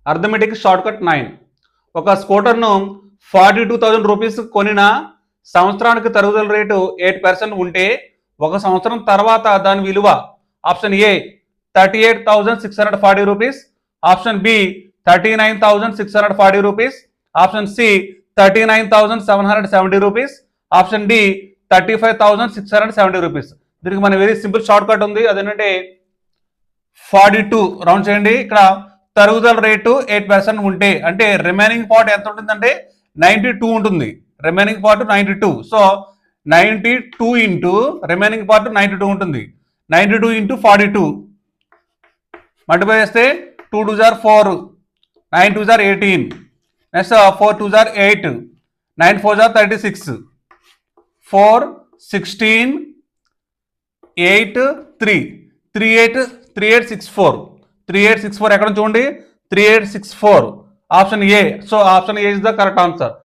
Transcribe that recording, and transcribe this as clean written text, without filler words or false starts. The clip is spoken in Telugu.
Arithmetic short cut 9. ఒక స్కూటర్ను 42,000 రూపీస్ కొనిన సంవత్సరానికి తరుగుదల రేటు 8% ఉంటే ఒక సంవత్సరం తర్వాత దాని విలువ option A 38,640 rupees, option B 39,640 rupees, option C 39,770 rupees, option D 35,670 rupees. దీనికి మన వెరీ సింపుల్ షార్ట్ కట్ ఉంది, అదేంటంటే 42 రౌండ్ చేయండి. ఇక్కడ తరుగుదల రేటు 8% ఉంటే అంటే రిమైనింగ్ పార్ట్ ఎంత ఉంటుందంటే 92 ఉంటుంది. Remaining part 92. So 92 into remaining part 92 ఉంటుంది. 92 ఇంటూ 42 మల్టిప్లై చేస్తే 2 2 జార్ 4, 9 2 జార్ 18, నెక్స్ట్ 4 2 జార్ 8, 9 4 జార్ 36, 4 16 8 3 3864. 3864 ఎక్కడ చూడండి, 3864 option A. So option A is the correct answer.